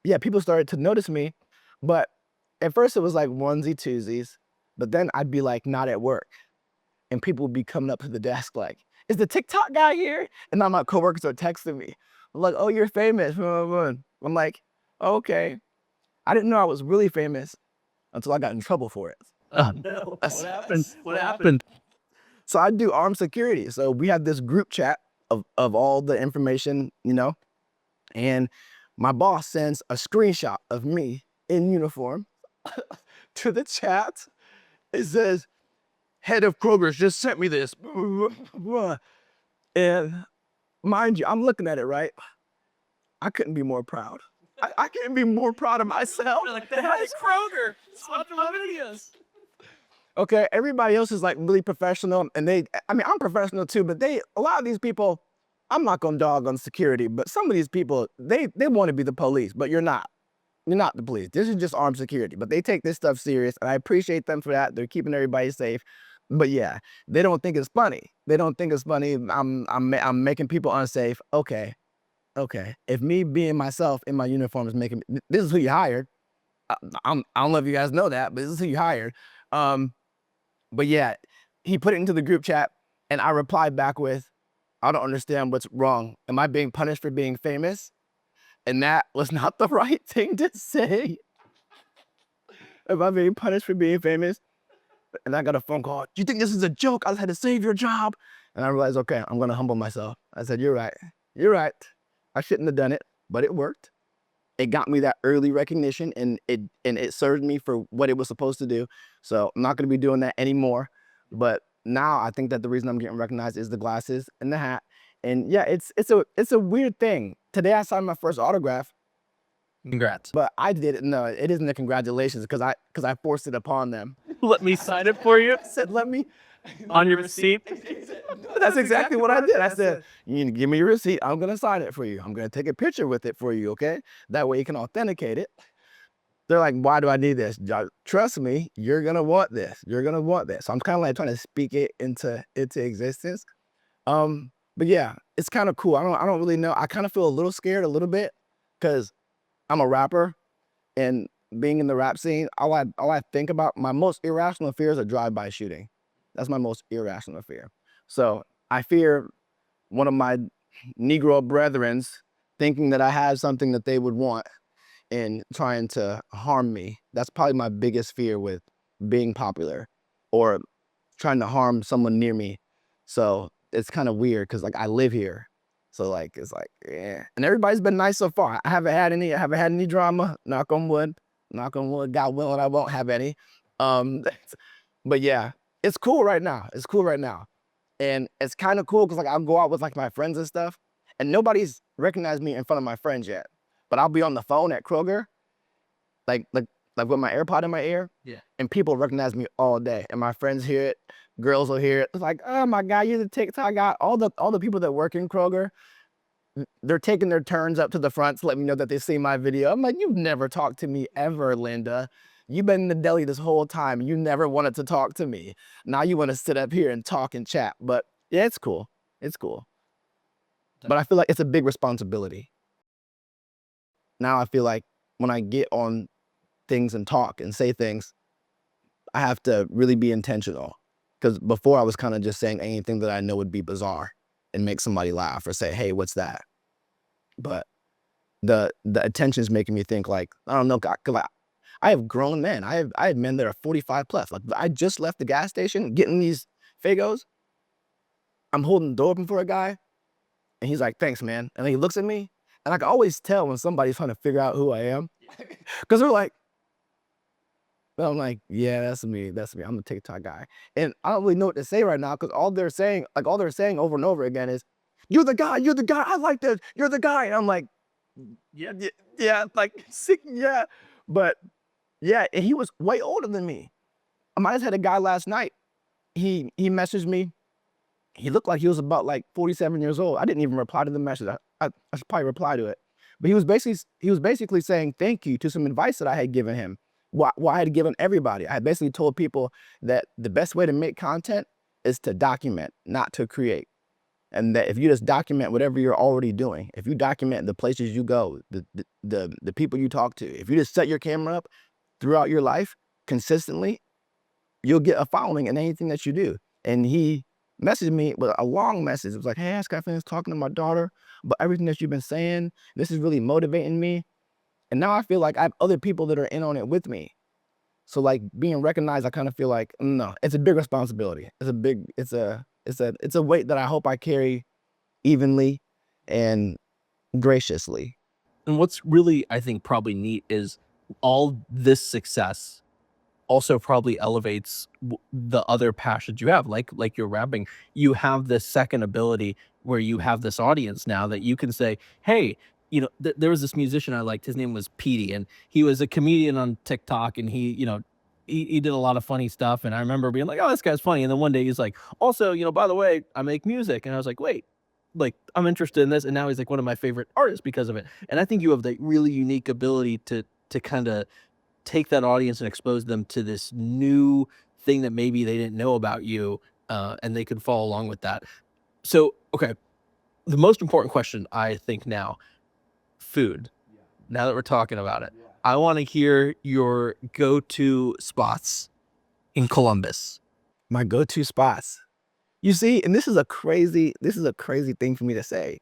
yeah, people started to notice me. But at first it was like onesie twosies, but then I'd be like not at work, and people would be coming up to the desk like, is the TikTok guy here? And now my coworkers are texting me. I'm like, oh, you're famous. I'm like, okay. I didn't know I was really famous until I got in trouble for it. Oh, no. What happened? What happened? So I do armed security. So we have this group chat of all the information, and my boss sends a screenshot of me in uniform to the chat. It says, head of Kroger's just sent me this. And mind you, I'm looking at it, right? I couldn't be more proud. I can't be more proud of myself. Like the head is Kroger. It's watching my videos. Okay, everybody else is like really professional, and I mean, I'm professional too, but a lot of these people, I'm not gonna dog on security, but some of these people, they want to be the police, but you're not. You're not the police. This is just armed security, but they take this stuff serious, and I appreciate them for that. They're keeping everybody safe. But yeah, they don't think it's funny. They don't think it's funny. I'm making people unsafe. Okay, okay. If me being myself in my uniform is making this is who you hired. I don't know if you guys know that, but this is who you hired. But yeah, he put it into the group chat, and I replied back with, "I don't understand what's wrong. Am I being punished for being famous?" And that was not the right thing to say. Am I being punished for being famous? And I got a phone call. Do you think this is a joke? I had to save your job. And I realized, okay, I'm gonna humble myself. I said, you're right. You're right. I shouldn't have done it, but it worked. It got me that early recognition, and it served me for what it was supposed to do. So I'm not gonna be doing that anymore. But now I think that the reason I'm getting recognized is the glasses and the hat. And yeah, it's a weird thing. Today I signed my first autograph, Congrats. but I didn't. No, it isn't a congratulations because I forced it upon them. Let me sign it for you I said, let me. on your receipt. That's exactly what I did. I said, you need to give me your receipt. I'm gonna sign it for you. I'm gonna take a picture with it for you, okay? That way you can authenticate it. They're like, why do I need this? Trust me, you're gonna want this. You're gonna want this. So I'm kind of like trying to speak it into existence. But yeah, it's kind of cool. I don't really know. I kind of feel a little scared a little bit because I'm a rapper, and being in the rap scene, all I think about, my most irrational fear is a drive-by shooting. That's my most irrational fear. So I fear one of my Negro brethrens thinking that I have something that they would want and trying to harm me. That's probably my biggest fear with being popular, or trying to harm someone near me. So it's kind of weird because like I live here. So like it's like, yeah. And everybody's been nice so far. I haven't had any drama. Knock on wood. Knock on wood. God willing, I won't have any. Um, but yeah, it's cool right now. It's cool right now. And it's kind of cool because like I'll go out with like my friends and stuff, and nobody's recognized me in front of my friends yet. But I'll be on the phone at Kroger, like with my AirPod in my ear, Yeah. and people recognize me all day. And my friends hear it, girls will hear it. It's like, oh my God, you're the TikTok guy. All the people that work in Kroger, they're taking their turns up to the front to let me know that they see my video. I'm like, you've never talked to me ever, Linda. You've been in the deli this whole time. You never wanted to talk to me. Now you want to sit up here and talk and chat. But yeah, it's cool. It's cool. But I feel like it's a big responsibility. Now I feel like when I get on things and talk and say things, I have to really be intentional. Because before I was kind of just saying anything that I know would be bizarre and make somebody laugh or say, hey, what's that? But the attention is making me think like, I don't know, because I have grown men. I have men that are 45 plus. Like I just left the gas station getting these Fagos. I'm holding the door open for a guy, and he's like, thanks, man. And then he looks at me, and I can always tell when somebody's trying to figure out who I am. Because they're like, I'm like, yeah, that's me. That's me. I'm the TikTok guy. And I don't really know what to say right now because all they're saying over and over again is, you're the guy, I like this, you're the guy. And I'm like, yeah, yeah, like, sick, yeah. But yeah, and he was way older than me. I just had a guy last night. He messaged me. He looked like he was about like 47 years old. I didn't even reply to the message. I should probably reply to it. But he was basically saying thank you to some advice that I had given him. What I had given everybody. I had basically told people that the best way to make content is to document, not to create. And that if you just document whatever you're already doing, if you document the places you go, the people you talk to, if you just set your camera up throughout your life consistently, you'll get a following in anything that you do. And he messaged me with a long message. It was like, hey, I got finished talking to my daughter about everything that you've been saying. This is really motivating me. And now I feel like I have other people that are in on it with me. So like being recognized, I kind of feel like, no, it's a big responsibility. It's a weight that I hope I carry evenly and graciously. And what's really, I think, probably neat is all this success also probably elevates the other passions you have, like your rapping. You have this second ability where you have this audience now that you can say, hey, there was this musician I liked. His name was Petey, and he was a comedian on TikTok, and he did a lot of funny stuff. And I remember being like, "Oh, this guy's funny." And then one day he's like, "Also, by the way, I make music." And I was like, "Wait, like I'm interested in this." And now he's like one of my favorite artists because of it. And I think you have the really unique ability to kind of take that audience and expose them to this new thing that maybe they didn't know about you, and they could follow along with that. So, okay, the most important question I think now, food. Now that we're talking about it, I want to hear your go-to spots in Columbus. My go-to spots. You see, and this is a crazy thing for me to say.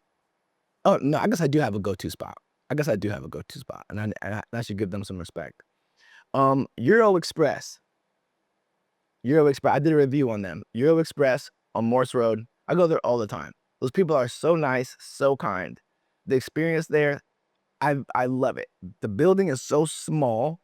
Oh no, I guess I do have a go-to spot. I guess I do have a go-to spot, and I should give them some respect. Euro Express. Euro Express. I did a review on them. Euro Express on Morse Road. I go there all the time. Those people are so nice, so kind. The experience there, I love it. The building is so small.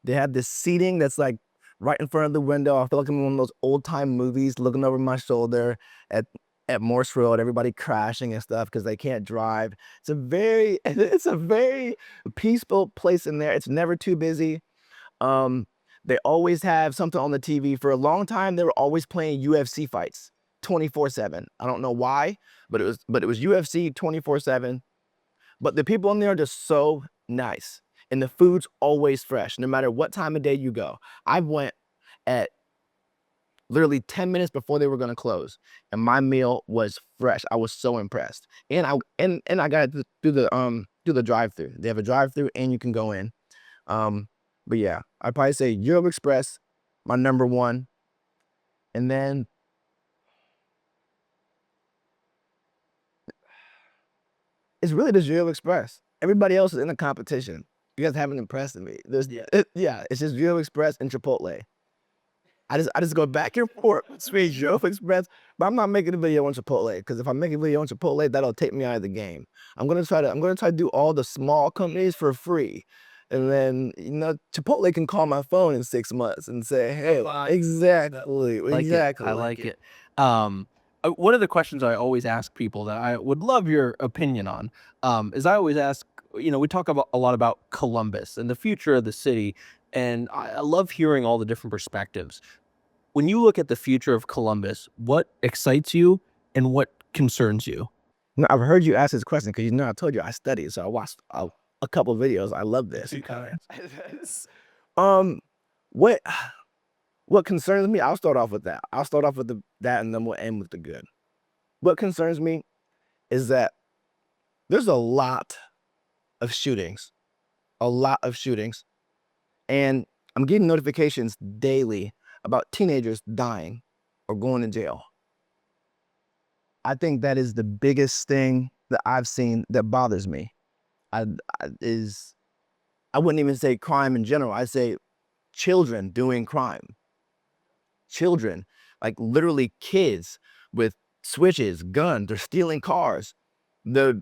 They have this seating that's like right in front of the window. I feel like I'm in one of those old time movies, looking over my shoulder at at Morse Road, everybody crashing and stuff because they can't drive. It's a very peaceful place in there. It's never too busy. Um, they always have something on the TV. For a long time, they were always playing UFC fights 24/7. I don't know why, but it was UFC 24/7. But the people in there are just so nice. And the food's always fresh, no matter what time of day you go. I went at literally 10 minutes before they were gonna close, and my meal was fresh. I was so impressed. And I got it through the drive-through. They have a drive-through and you can go in. Um, but yeah, I'd probably say Euro Express, my number one. And then it's really just Euro Express. Everybody else is in the competition. You guys haven't impressed me. Yeah, it's just Euro Express and Chipotle. I just go back and forth between Euro Express, but I'm not making a video on Chipotle because if I make a video on Chipotle, that'll take me out of the game. I'm gonna try to do all the small companies for free. And then, Chipotle can call my phone in 6 months and say, hey, exactly, Like it. I exactly. like it. One of the questions I always ask people that I would love your opinion on, is I always ask, we talk about a lot about Columbus and the future of the city, and I love hearing all the different perspectives. When you look at the future of Columbus, what excites you and what concerns you? No, I've heard you ask this question because I told you I studied, so I watched a couple videos. I love this. Um, what what concerns me? I'll start off with that. I'll start off with that, and then we'll end with the good. What concerns me is that there's a lot of shootings, and I'm getting notifications daily about teenagers dying or going to jail. I think that is the biggest thing that I've seen that bothers me. I, is I wouldn't even say crime in general. I say children doing crime. Children, like literally kids with switches, guns, they're stealing cars. The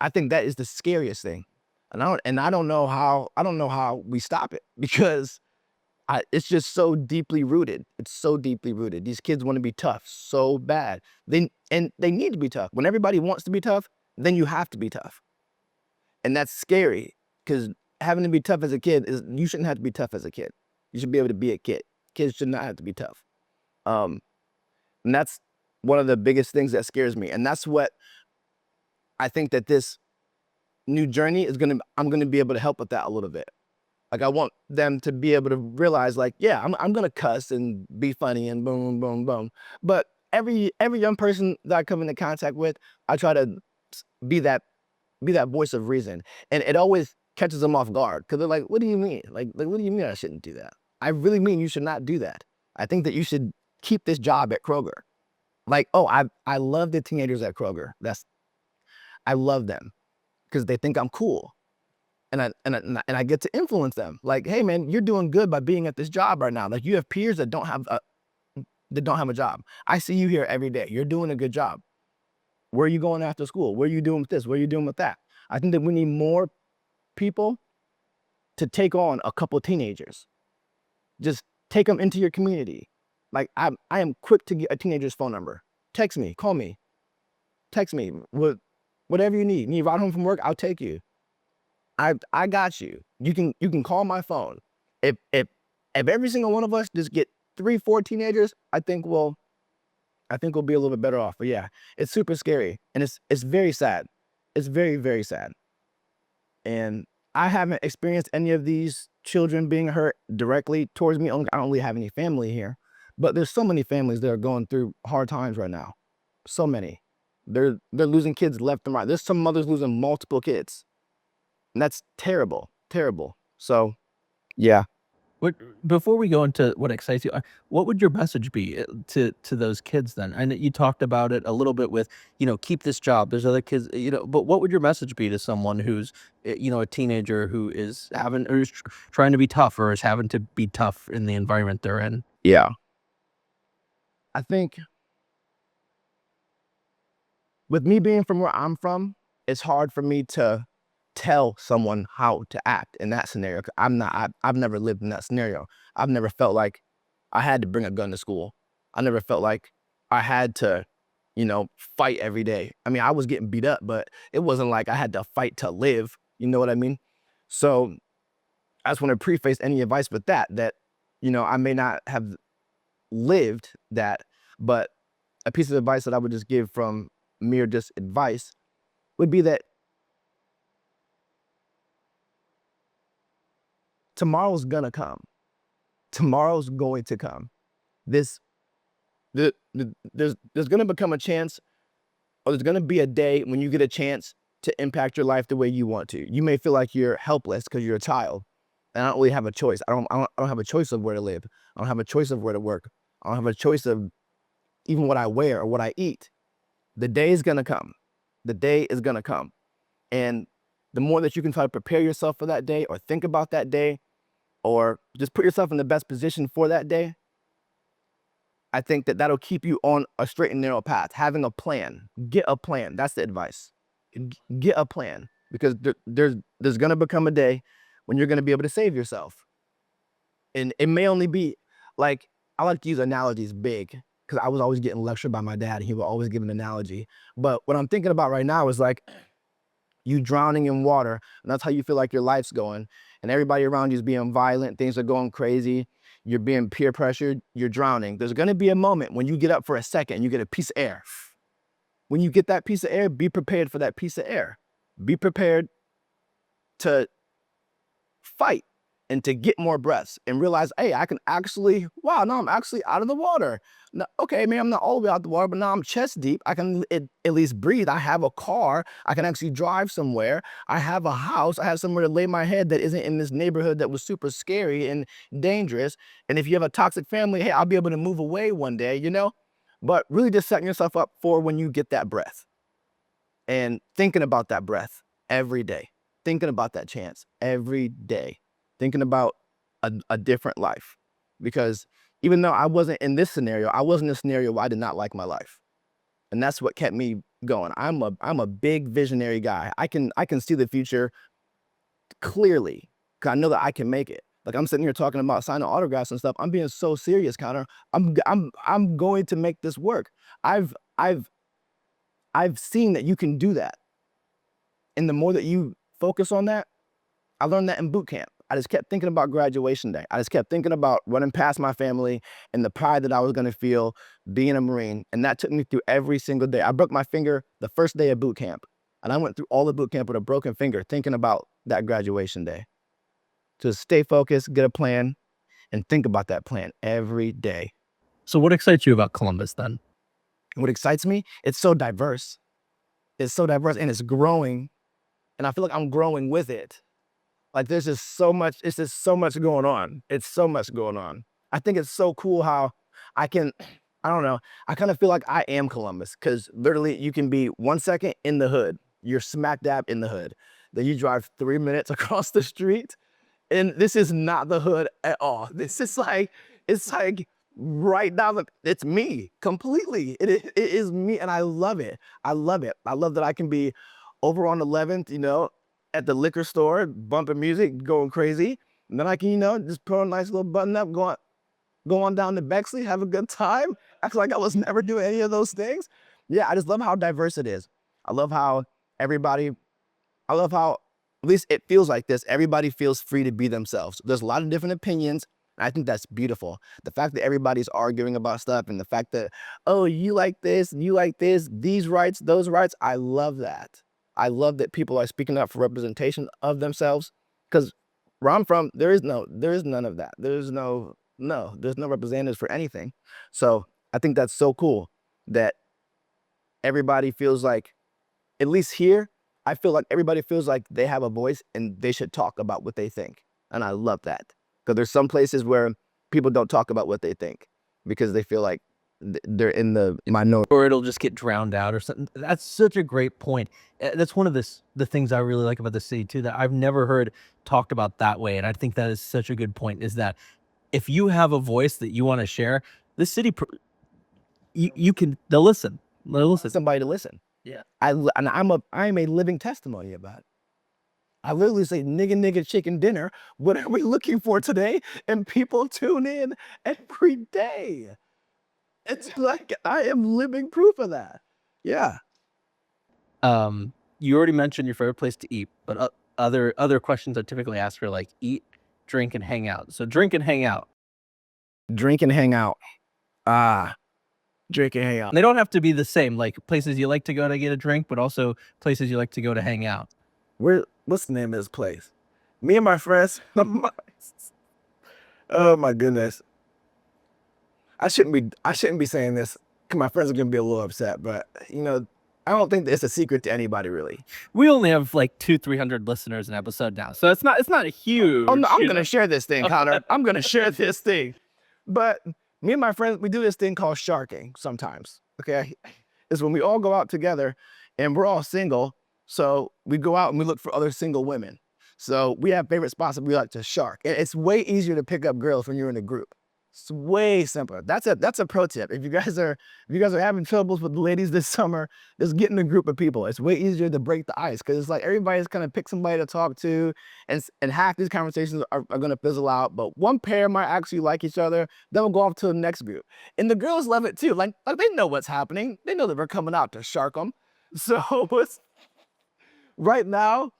I think that is the scariest thing. And I don't know how we stop it because it's just so deeply rooted. It's so deeply rooted. These kids want to be tough so bad. They need to be tough. When everybody wants to be tough, then you have to be tough. And that's scary because having to be tough as a kid is you shouldn't have to be tough as a kid. You should be able to be a kid. Kids should not have to be tough. Um, and that's one of the biggest things that scares me. And that's what I think that this new journey I'm gonna be able to help with that a little bit. Like I want them to be able to realize, like, yeah, I'm gonna cuss and be funny and boom, boom, boom. But every young person that I come into contact with, I try to be that be that voice of reason. And it always catches them off guard because they're like, what do you mean? Like, what do you mean I shouldn't do that? I really mean you should not do that. I think that you should keep this job at Kroger. Like, oh, I love the teenagers at Kroger. I love them because they think I'm cool. And I get to influence them. Like, hey man, you're doing good by being at this job right now. Like you have peers that don't have a job. I see you here every day. You're doing a good job. Where are you going after school? What are you doing with this? What are you doing with that? I think that we need more people to take on a couple teenagers. Just take them into your community. Like I am quick to get a teenager's phone number. Text me, call me, text me. What? Whatever you need. Need a ride home from work? I'll take you. I got you. You can call my phone. If every single one of us just get 3, 4 teenagers, I think we'll be a little bit better off. But yeah, it's super scary and it's very sad. It's very, very sad. And I haven't experienced any of these children being hurt directly towards me. I don't really have any family here, but there's so many families that are going through hard times right now. So many. They're losing kids left and right. There's some mothers losing multiple kids, and that's terrible, terrible. So yeah, What before we go into what excites you, what would your message be to those kids then? I know you talked about it a little bit with, keep this job. There's other kids, but what would your message be to someone who's, a teenager who is having or is trying to be tough or is having to be tough in the environment they're in? yeah. I think with me being from where I'm from, it's hard for me to tell someone how to act in that scenario. 'Cause I've never lived in that scenario. I've never felt like I had to bring a gun to school. I never felt like I had to, fight every day. I mean, I was getting beat up, but it wasn't like I had to fight to live. You know what I mean? So I just want to preface any advice with that, I may not have lived that, but a piece of advice that I would just give from mere just advice would be that tomorrow's gonna come. Tomorrow's going to come. This there's gonna become a chance, or there's gonna be a day when you get a chance to impact your life the way you want to. You may feel like you're helpless because you're a child, and I don't really have a choice. I don't have a choice of where to live. I don't have a choice of where to work. I don't have a choice of even what I wear or what I eat. The day is gonna come. The day is gonna come. And the more that you can try to prepare yourself for that day or think about that day or just put yourself in the best position for that day, I think that that'll keep you on a straight and narrow path. Having a plan. Get a plan. That's the advice. Get a plan because there's going to become a day when you're going to be able to save yourself. And it may only be like, I like to use analogies big because I was always getting lectured by my dad. And he would always give an analogy. But what I'm thinking about right now is like, you drowning in water, and that's how you feel like your life's going. And everybody around you is being violent, things are going crazy, you're being peer pressured, you're drowning. There's gonna be a moment when you get up for a second and you get a piece of air. When you get that piece of air, be prepared for that piece of air. Be prepared to fight and to get more breaths and realize, hey, I can actually, wow, now I'm actually out of the water. Now, okay, maybe I'm not all the way out the water, but now I'm chest deep. I can at least breathe. I have a car. I can actually drive somewhere. I have a house. I have somewhere to lay my head that isn't in this neighborhood that was super scary and dangerous. And if you have a toxic family, hey, I'll be able to move away one day. But really just setting yourself up for when you get that breath and thinking about that breath every day, thinking about that chance every day, thinking about a different life. Because even though I wasn't in this scenario, I was in a scenario where I did not like my life. And that's what kept me going. I'm a big visionary guy. I can see the future clearly because I know that I can make it. Like I'm sitting here talking about signing autographs and stuff. I'm being so serious, Connor. I'm going to make this work. I've I've I've seen that you can do that. And the more that you focus on that, I learned that in boot camp. I just kept thinking about graduation day. I just kept thinking about running past my family and the pride that I was gonna feel being a Marine. And that took me through every single day. I broke my finger the first day of boot camp. And I went through all the boot camp with a broken finger thinking about that graduation day. To stay focused, get a plan, and think about that plan every day. So what excites you about Columbus then? And what excites me, it's so diverse. It's so diverse and it's growing. And I feel like I'm growing with it. Like there's just so much, it's just so much going on. It's so much going on. I think it's so cool how I can, I don't know, I kind of feel like I am Columbus because literally you can be 1 second in the hood. You're smack dab in the hood. Then you drive 3 minutes across the street and this is not the hood at all. This is like, it's like right down the, it's me completely. It is me and I love it. I love it. I love that I can be over on 11th, at the liquor store, bumping music, going crazy. And then I can, just put on a nice little button up, go on down to Bexley, have a good time. Act like I was never doing any of those things. Yeah, I just love how diverse it is. I love how Everybody, I love how, at least it feels like this, everybody feels free to be themselves. There's a lot of different opinions, and I think that's beautiful. The fact that everybody's arguing about stuff and the fact that, oh, you like this, these rights, those rights, I love that. I love that people are speaking up for representation of themselves, because where I'm from, there is none of that. There's no representatives for anything. So I think that's so cool that everybody feels like, at least here, I feel like everybody feels like they have a voice and they should talk about what they think. And I love that. Because there's some places where people don't talk about what they think because they feel like they're in the minority. Or it'll just get drowned out or something. That's such a great point. That's one of the things I really like about the city too, that I've never heard talked about that way. And I think that is such a good point, is that if you have a voice that you want to share, the city, they'll listen. They'll listen. Somebody to listen. Yeah. I'm a living testimony about it. I literally say, nigga, chicken dinner. What are we looking for today? And people tune in every day. It's like, I am living proof of that. Yeah. You already mentioned your favorite place to eat, but other questions I typically ask are like eat, drink, and hang out. So drink and hang out. Drink and hang out. Drink and hang out. They don't have to be the same, like places you like to go to get a drink, but also places you like to go to hang out. What's the name of this place? Me and my friends. Oh my goodness. I shouldn't be saying this, because my friends are gonna be a little upset, but I don't think it's a secret to anybody really. We only have like 200-300 listeners an episode now, so it's not a huge. Oh no, I'm gonna share this thing, Connor. I'm gonna share this thing. But me and my friends, we do this thing called sharking sometimes. Okay, it's when we all go out together, and we're all single, so we go out and we look for other single women. So we have favorite spots that we like to shark. It's way easier to pick up girls when you're in a group. It's way simpler. That's a pro tip. If you guys are having troubles with the ladies this summer, just get in a group of people. It's way easier to break the ice, because it's like everybody's kind of pick somebody to talk to, and half these conversations are gonna fizzle out. But one pair might actually like each other. Then we'll go off to the next group, and the girls love it too. Like they know what's happening. They know that we're coming out to shark them. So right now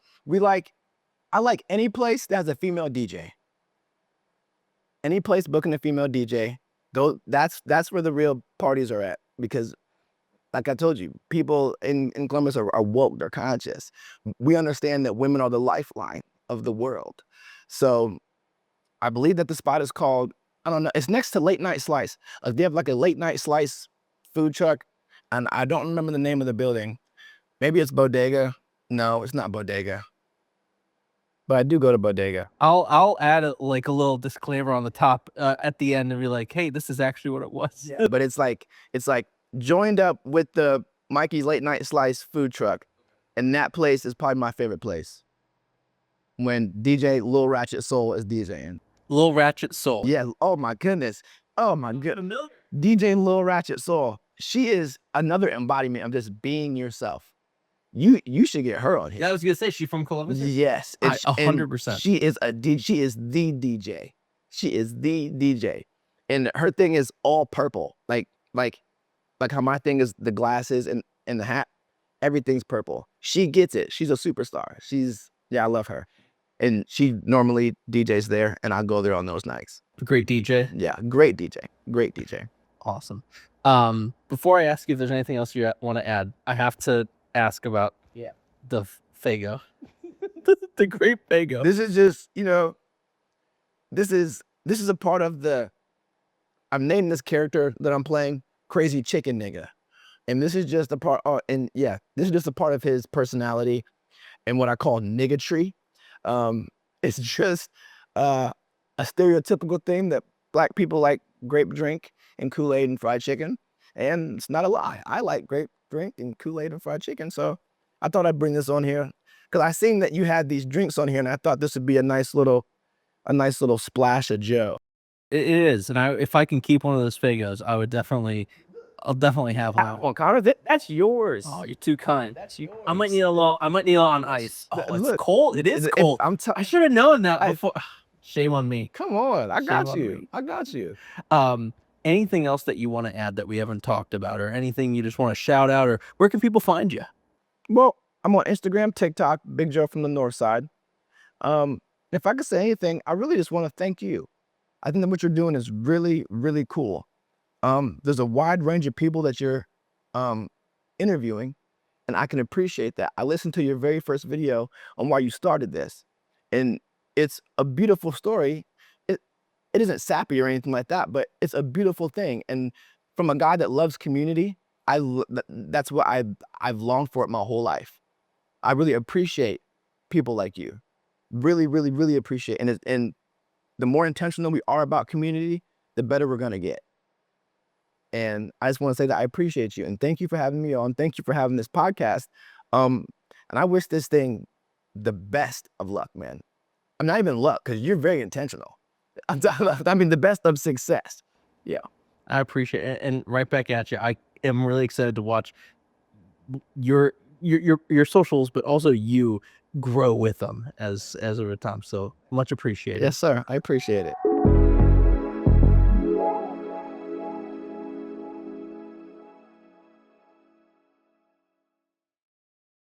I like any place that has a female DJ. Any place booking a female DJ, that's where the real parties are at. Because, like I told you, people in Columbus are woke, they're conscious. We understand that women are the lifeline of the world. So I believe that the spot is called, I don't know, it's next to Late Night Slice. They have like a late night slice food truck, and I don't remember the name of the building. Maybe it's Bodega. No, it's not Bodega. But I do go to Bodega. I'll add a little disclaimer on the top at the end and be like, hey, this is actually what it was. Yeah. But it's like joined up with the Mikey's Late Night Slice food truck, and that place is probably my favorite place. When DJ Lil Ratchet Soul is DJing. Lil Ratchet Soul. Yeah. Oh my goodness. Oh my goodness. DJ Lil Ratchet Soul. She is another embodiment of just being yourself. You should get her on here. Yeah, I was gonna say, she's from Columbus. Yes, 100%. She is the DJ. She is the DJ, and her thing is all purple. Like how my thing is the glasses and the hat. Everything's purple. She gets it. She's a superstar. I love her, and she normally DJs there, and I go there on those nights. Great DJ. Yeah, great DJ. Great DJ. Awesome. Before I ask you if there's anything else you want to add, I have to ask about the Fago. the Great Fago. This is just, this is a part of I'm naming this character that I'm playing Crazy Chicken Nigga. And this is just a part, this is just a part of his personality and what I call niggatry. It's just a stereotypical thing that Black people like grape drink and Kool-Aid and fried chicken. And it's not a lie. I like grape drink and Kool-Aid and fried chicken. So I thought I'd bring this on here because I seen that you had these drinks on here, and I thought this would be a nice little splash of Joe. It is, and if I can keep one of those Fagos, I'll definitely have one. Well, Connor, that's yours. Oh, you're too kind. That's yours. I might need a on ice. Oh, it's Look, cold. It is cold. I should have known that before. Shame on me. Come on, I got you. Anything else that you want to add that we haven't talked about, or anything you just want to shout out, or where can people find you? Well, I'm on Instagram, TikTok, Big Joe from the Northside. If I could say anything, I really just want to thank you. I think that what you're doing is really, really cool. There's a wide range of people that you're interviewing, and I can appreciate that. I listened to your very first video on why you started this, and it's a beautiful story. It it isn't sappy or anything like that, but it's a beautiful thing. And from a guy that loves community, that's what I've longed for it my whole life. I really appreciate people like you. Really, really, really appreciate. And the more intentional we are about community, the better we're gonna get. And I just want to say that I appreciate you and thank you for having me on. Thank you for having this podcast. Um, and I wish this thing the best of luck, man. I'm not even luck because you're very intentional. I mean, the best of success. Yeah. I appreciate it, and right back at you. I am really excited to watch your socials, but also you grow with them as over time. So much appreciated. Yes, sir. I appreciate it.